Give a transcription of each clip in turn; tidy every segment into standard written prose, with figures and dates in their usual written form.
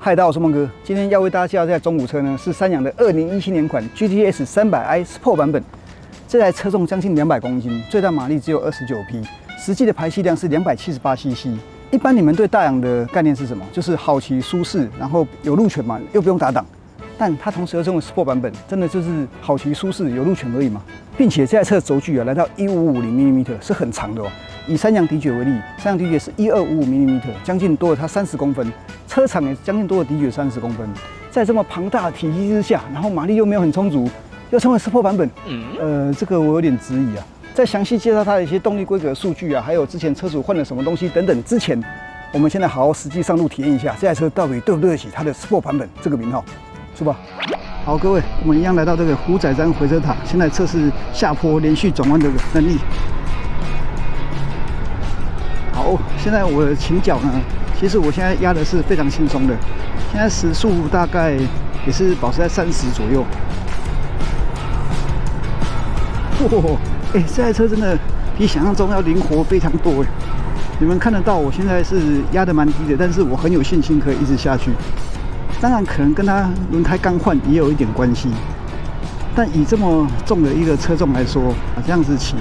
嗨，大家好，我是孟哥。今天要为大家介绍这台中古车呢，是三洋的2017年款 GTS 300i Sport 版本。这台车重将近200公斤，最大马力只有29匹，实际的排气量是278cc。一般你们对大洋的概念是什么？就是好骑、舒适，然后有路权嘛，又不用打档。但它同时又用 Sport 版本，真的就是好骑、舒适、有路权而已嘛？并且这台车的轴距来到155mm，是很长的哦。以三洋迪爵为例，三洋迪爵是1255mm，将近多了它30公分，车长也将近多了迪爵30公分。在这么庞大的体积之下，然后马力又没有很充足，又称为 Sport 版本，这个我有点质疑啊。在详细介绍它的一些动力规格数据啊，还有之前车主换了什么东西等等之前，我们现在好好实际上路体验一下这台车到底对不对得起它的 Sport 版本这个名号。出发！好，各位，我们一样来到这个虎仔山回车塔，现在测试下坡连续转弯的能力。好，现在我的倾角呢，其实我现在压的是非常轻松的，现在时速大概也是保持在30左右。哇，这台车真的比想象中要灵活非常多哎！你们看得到，我现在是压得蛮低的，但是我很有信心可以一直下去。当然，可能跟它轮胎刚换也有一点关系，但以这么重的一个车重来说，这样子骑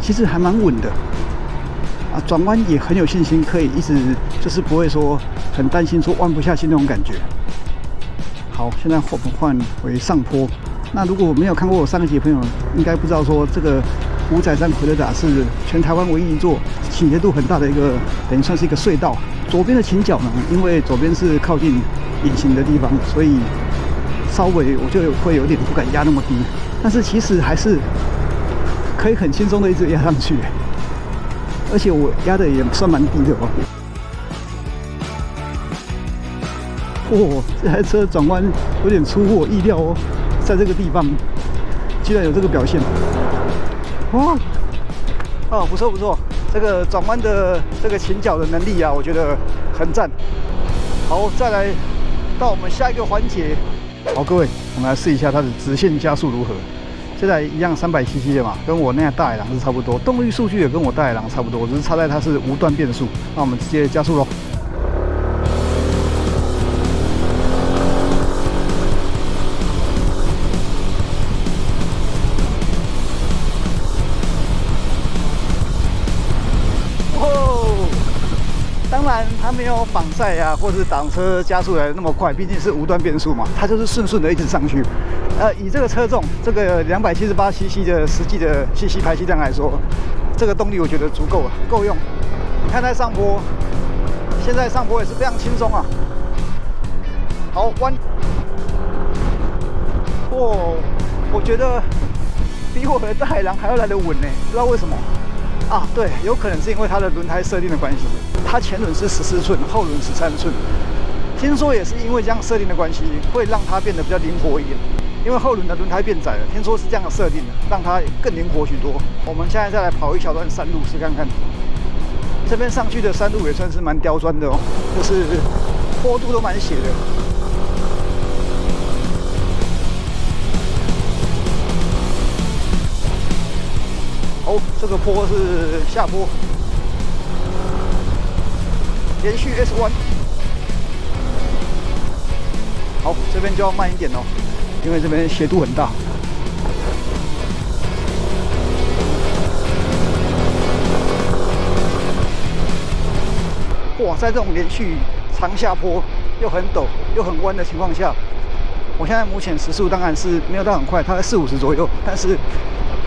其实还蛮稳的。转弯也很有信心，可以一直就是不会说很担心说弯不下去那种感觉。好，现在我们换回上坡。那如果没有看过我上一集的朋友，应该不知道说这个虎仔山回车塔是全台湾唯一一座倾斜度很大的一个，等于算是一个隧道。左边的倾角呢，因为左边是靠近隐形的地方，所以稍微我就会有点不敢压那么低，但是其实还是可以很轻松的一直压上去，而且我压的也算蛮低的哦。哇，这台车转弯有点出乎我意料哦，在这个地方居然有这个表现，哇！哦，不错不错，这个转弯的这个倾角的能力啊，我觉得很赞。好，再来到我们下一个环节。好，各位，我们来试一下它的直线加速如何。这台一样300cc 的嘛，跟我那台大野狼是差不多，动力数据也跟我大野狼差不多，只是差在它是无段变速。那我们直接加速咯。当然，它没有仿赛啊，或是挡车加速来的那么快，毕竟是无段变速嘛，它就是顺顺的一直上去。以这个车重，这个278cc 的实际的CC排气量来说，这个动力我觉得足够了，够用。你看在上坡，现在上坡也是非常轻松啊。好，弯，哇，我觉得比我的大海狼还要来得稳呢，不知道为什么。啊，对，有可能是因为它的轮胎设定的关系，它前轮是14寸，后轮13寸。听说也是因为这样设定的关系，会让它变得比较灵活一点。因为后轮的轮胎变窄了，听说是这样的设定的，让它更灵活许多。我们现在再来跑一小段山路试看看。这边上去的山路也算是蛮刁钻的哦，就是坡度都蛮斜的。哦，这个坡是下坡，连续 S 弯。好，这边就要慢一点哦，因为这边斜度很大。哇，在这种连续长下坡又很陡又很弯的情况下，我现在目前时速当然是没有到很快，大概40-50左右，但是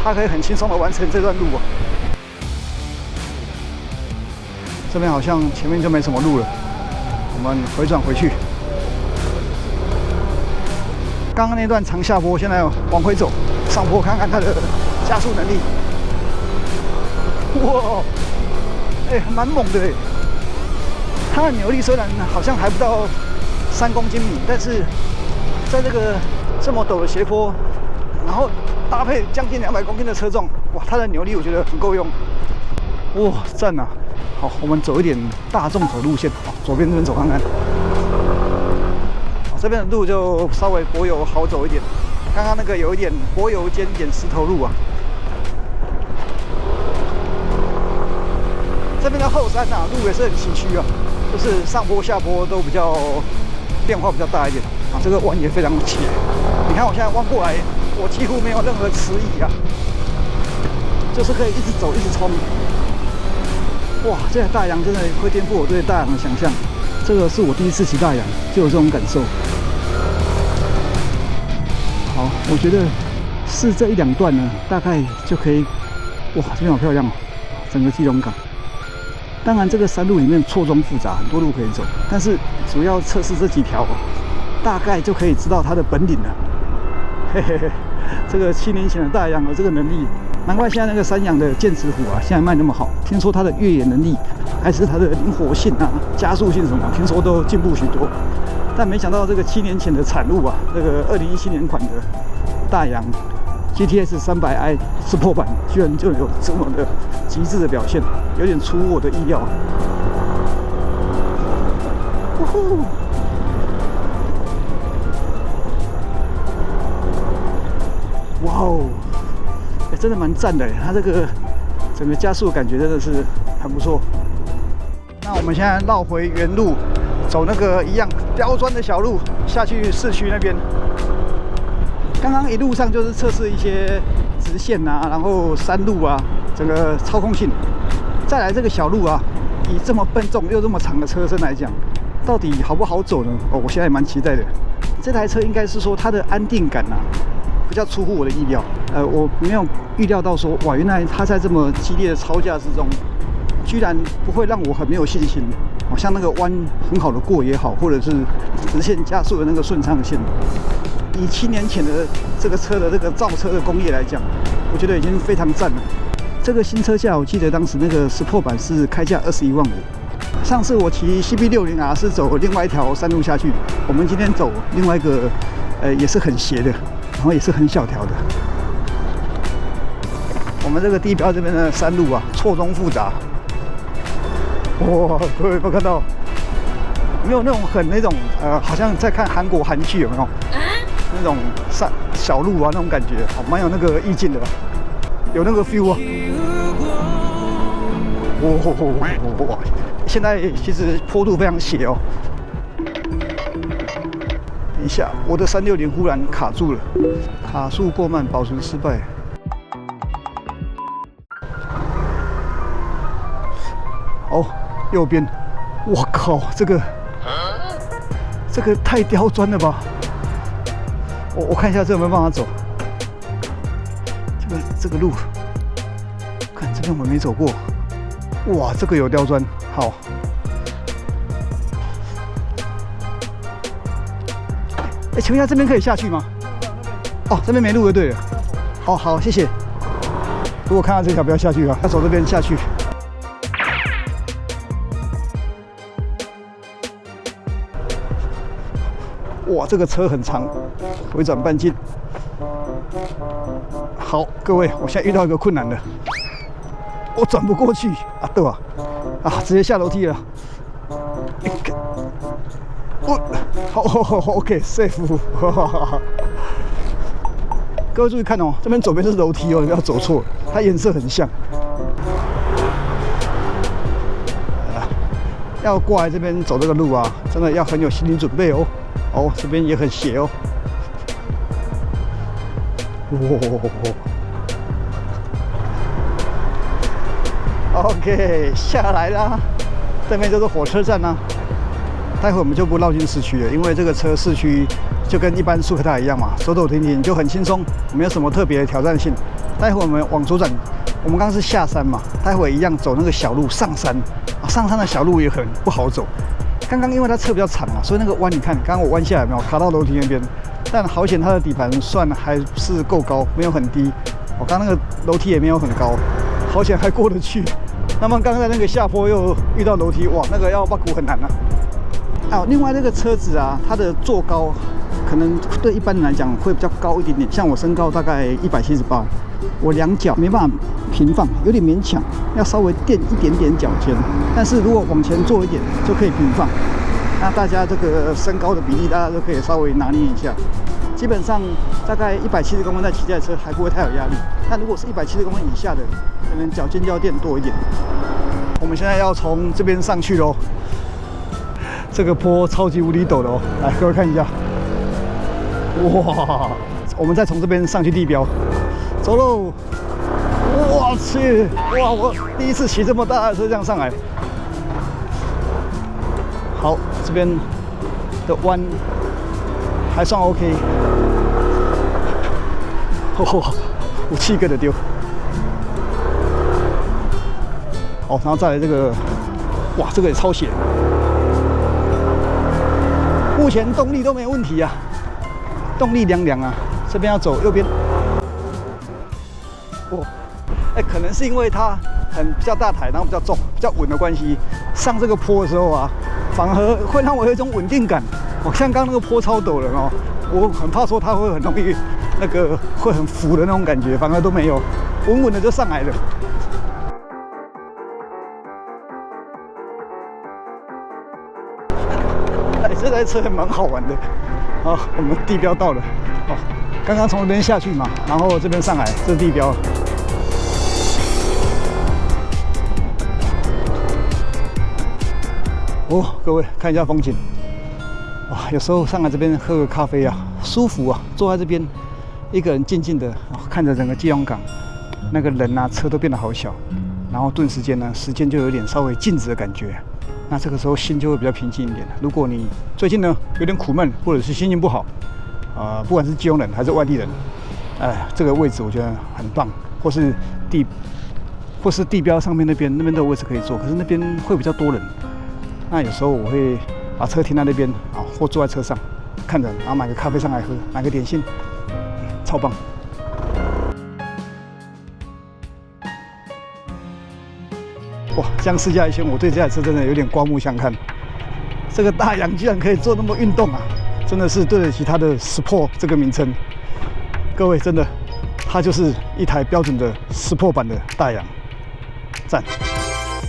它可以很轻松的完成这段路啊。这边好像前面就没什么路了，我们回转回去。刚刚那段长下坡，现在往回走，上坡看看它的加速能力。哇，蛮猛的哎！它的扭力虽然好像还不到3公斤米，但是在这个这么陡的斜坡，然后搭配将近200公斤的车重，哇，它的扭力我觉得很够用。哇，赞啊！好，我们走一点大众走路线，好，左边这边走看看。好，这边的路就稍微柏油好走一点，刚刚那个有一点柏油兼石头路啊。这边的后山啊，路也是很崎岖啊，就是上坡下坡都比较变化比较大一点啊。这个弯也非常斜，你看我现在弯过来，我几乎没有任何迟疑啊，就是可以一直走，一直冲。哇，这台大洋真的会颠覆我对大洋的想象。这个是我第一次骑大洋，就有这种感受。好，我觉得是这一两段呢，大概就可以。哇，这边好漂亮哦，整个基隆港。当然，这个山路里面错综复杂，很多路可以走，但是主要测试这几条，大概就可以知道它的本领了。嘿嘿嘿，这个7年前的大洋有这个能力。难怪现在那个三洋的剑齿虎啊，现在卖那么好。听说它的越野能力，还是它的灵活性啊、加速性什么，听说都进步许多。但没想到这个7年前的产物啊，这个2017年款的大洋 GTS 300i Sport 版，居然就有这么的极致的表现，有点出乎我的意料。呜呼！哇哦！真的蛮赞的，它这个整个加速感觉真的是很不错。那我们现在绕回原路，走那个一样刁钻的小路下去市区那边。刚刚一路上就是测试一些直线啊，然后山路啊，整个操控性。再来这个小路啊，以这么笨重又这么长的车身来讲，到底好不好走呢？哦，我现在也蛮期待的。这台车应该是说它的安定感啊，比较出乎我的意料。我没有预料到说，哇，原来它在这么激烈的操驾之中，居然不会让我很没有信心。好像那个弯很好的过也好，或者是直线加速的那个顺畅性，以7年前的这个车的这个造车的工业来讲，我觉得已经非常赞了。这个新车价，我记得当时那个Sport版是开价21万5。上次我骑 CB60R 是走另外一条山路下去，我们今天走另外一个，也是很斜的，然后也是很小条的。我们这个地标这边的山路啊，错综复杂。哇，各位有没有看到？没有那种很那种好像在看韩国韩剧有没有？那种小路啊那种感觉，好蛮有那个意境的，有那个 feel 啊。哇！现在其实坡度非常斜哦。等一下，我的360忽然卡住了，卡速过慢，保存失败。哦，右边，我靠，这个太刁钻了吧！我看一下这有没有办法走。这个路，看这边我没走过。哇，这个有刁钻，好。请问一下，这边可以下去吗？哦，这边没路就对了。哦，好，谢谢。如果看到这条，不要下去啊，要走这边下去。哇，这个车很长，回转半径。好，各位，我现在遇到一个困难的，我转不过去啊，对吧？啊，直接下楼梯了。好 ，OK，safe。各位注意看哦，这边左边是楼梯哦，你不要走错，它颜色很像。要过来这边走这个路啊，真的要很有心理准备哦。哦，这边也很斜哦。OK， 下来啦，这边就是火车站啦。待会我们就不绕进市区了，因为这个车市区就跟一般速克达一样嘛，走走停停就很轻松，没有什么特别的挑战性。待会我们往左转，我们刚刚是下山嘛，待会一样走那个小路上山啊，上山的小路也很不好走。刚刚因为它车比较长啊，所以那个弯你看，刚刚我弯下来没有卡到楼梯那边，但好险它的底盘算还是够高，没有很低。我刚那个楼梯也没有很高，好险还过得去。那么刚才那个下坡又遇到楼梯，哇，那个要挖苦很难啊。啊，另外这个车子啊，它的坐高可能对一般人来讲会比较高一点点，像我身高大概178，我两脚没办法平放，有点勉强，要稍微垫一点点脚尖。但是如果往前坐一点就可以平放。那大家这个身高的比例，大家都可以稍微拿捏一下。基本上大概170公分在骑这台车还不会太有压力。但如果是170公分以下的，可能脚尖就要垫多一点。我们现在要从这边上去喽。这个坡超级无敌陡的哦，来各位看一下，哇！我们再从这边上去地标，走喽！我去，哇！我第一次骑这么大的车这样上来。好，这边的弯还算 OK。我气跟着丢。哦，然后再来这个，哇，这个也超险。目前动力都没有问题啊，动力凉凉啊。这边要走右边。哦，可能是因为它比较大台，然后比较重、比较稳的关系，上这个坡的时候啊，反而会让我有一种稳定感。像刚刚那个坡超陡的哦，我很怕说它会很容易会很浮的那种感觉，反而都没有，稳稳的就上来了。这台车还蛮好玩的。好，我们地标到了。哦，刚刚从那边下去嘛，然后这边上来，这是地标。哦，各位看一下风景。哇，有时候上来这边喝个咖啡啊，舒服啊，坐在这边，一个人静静的看着整个基隆港，那个人啊车都变得好小，然后顿时间呢，时间就有点稍微静止的感觉。那这个时候心就会比较平静一点。如果你最近呢有点苦闷，或者是心情不好，不管是基隆人还是外地人，这个位置我觉得很棒，或是地标上面那边都有位置可以坐，可是那边会比较多人。那有时候我会把车停在那边啊，或坐在车上看着，然后买个咖啡上来喝，买个点心，超棒。哇，这样试驾一圈，我对这台车真的有点刮目相看。这个大洋居然可以做那么运动啊，真的是对得起它的 Sport 这个名称。各位，真的，它就是一台标准的 Sport 版的大洋，赞！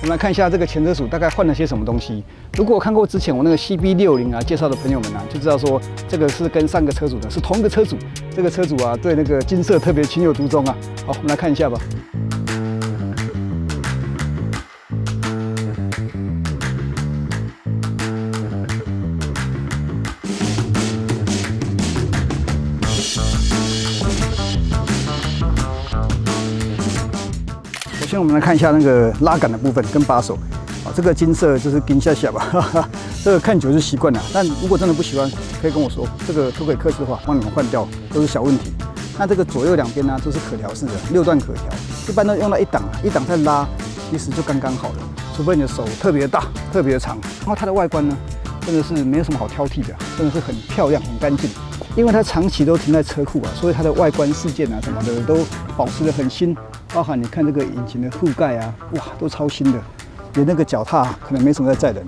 我们来看一下这个前车主大概换了些什么东西。如果看过之前我那个 CB60啊介绍的朋友们啊，就知道说这个是跟上个车主的是同一个车主。这个车主啊，对那个金色特别情有独钟啊。好，我们来看一下吧。首先，我们来看一下那个拉杆的部分跟把手。啊，这个金色就是金下下吧，哈哈，这个看久就习惯了。但如果真的不喜欢，可以跟我说，这个可不可以客制化，帮你们换掉，都是小问题。那这个左右两边呢，都是可调式的，6段可调，一般都用到1档，1档再拉，其实就刚刚好了。除非你的手特别大、特别长。然后它的外观呢，真的是没有什么好挑剔的，真的是很漂亮、很干净。因为它长期都停在车库啊，所以它的外观饰件啊什么的都保持得很新。包含你看这个引擎的覆盖啊，哇，都超新的，连那个脚踏可能没什么在载人，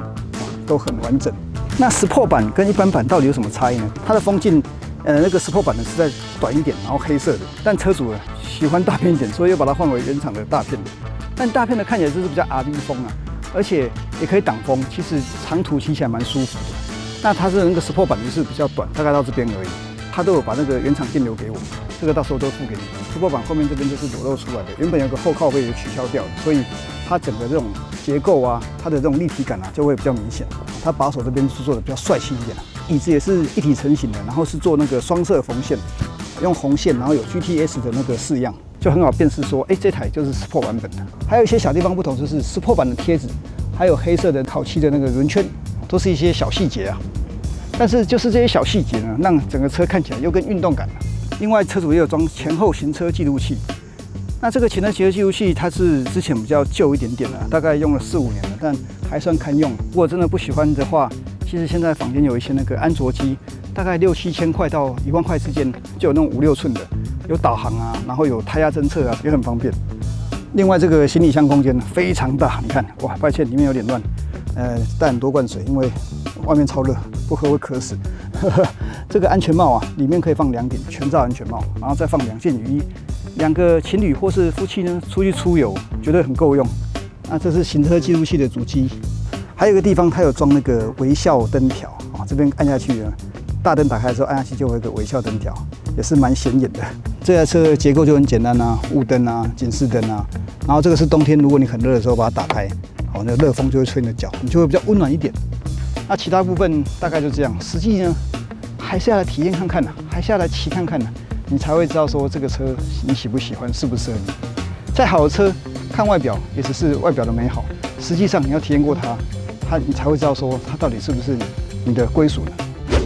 都很完整。那 Sport 版跟一般版到底有什么差异呢？它的风镜，那个 Sport 版的是在短一点，然后黑色的，但车主喜欢大片一点，所以又把它换为原厂的大片的。但大片的看起来就是比较 RV 风啊，而且也可以挡风，其实长途骑起来蛮舒服的。那它是那个 Sport 版就是比较短，大概到这边而已。它都有把那个原厂件留给我，这个到时候都付给你。Sport 版后面这边就是裸露出来的，原本有个后靠背也取消掉了，所以它整个这种结构啊，它的这种立体感啊就会比较明显。它把手这边是做的比较帅气一点啊，椅子也是一体成型的，然后是做那个双色缝线，用红线，然后有 GTS 的那个式样，就很好辨识说，这台就是 Sport 版本的。还有一些小地方不同，就是 Sport 版的贴纸，还有黑色的烤漆的那个轮圈，都是一些小细节啊。但是就是这些小细节呢，让整个车看起来又更运动感了。另外，车主也有装前后行车记录器。那这个前车行车记录器，它是之前比较旧一点点了，大概用了4、5年了，但还算堪用。如果真的不喜欢的话，其实现在坊间有一些那个安卓机，大概6、7千块到1万块之间，就有那种5、6寸的，有导航啊，然后有胎压侦测啊，也很方便。另外，这个行李箱空间非常大，你看，哇，抱歉，里面有点乱。带很多罐水，因为外面超热，不喝会渴死。这个安全帽啊，里面可以放2顶全罩安全帽，然后再放2件雨衣，2个情侣或是夫妻呢出去出游，绝对很够用。那这是行车记录器的主机，还有一个地方它有装那个微笑灯条啊，这边按下去呢，大灯打开的时候按下去就会有一个微笑灯条，也是蛮显眼的。这台车结构就很简单啊，雾灯啊、警示灯啊，然后这个是冬天，如果你很热的时候把它打开。那个热风就会吹你的脚，你就会比较温暖一点。那其他部分大概就这样。实际呢，还是要来体验看看还是要来骑看看你才会知道说这个车你喜不喜欢，适不适合你。再好的车，看外表也只是外表的美好，实际上你要体验过你才会知道说它到底是不是你的归属呢？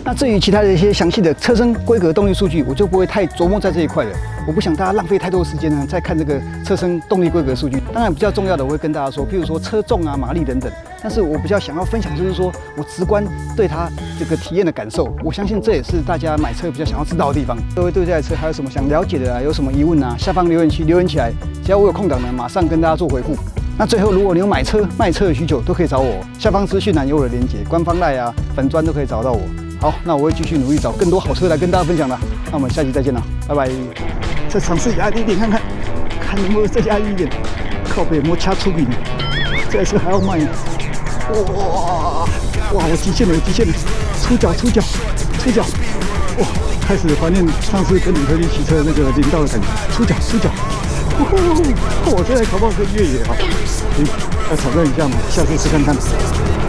那至于其他的一些详细的车身规格、动力数据，我就不会太琢磨在这一块了。我不想大家浪费太多时间呢，在看这个车身动力规格数据。当然比较重要的，我会跟大家说，譬如说车重啊、马力等等。但是我比较想要分享，就是说我直观对它这个体验的感受。我相信这也是大家买车比较想要知道的地方。各位对这台车还有什么想了解的有什么疑问下方留言区留言起来，只要我有空档呢，马上跟大家做回复。那最后，如果你有买车、卖车的需求，都可以找我。下方资讯栏有我的连结，官方赖粉专都可以找到我。好，那我会继续努力找更多好车来跟大家分享啦。那我们下期再见了，拜拜。再尝试压低一点看看，看能不能再压低一点。靠北摩掐出去，这台车还要卖。哇，我极限了，出脚，哇，开始怀念上次跟李科技骑车那个林道的感觉，出脚，我这台搞不好跟越野好，要挑战一下嘛，下次试看看。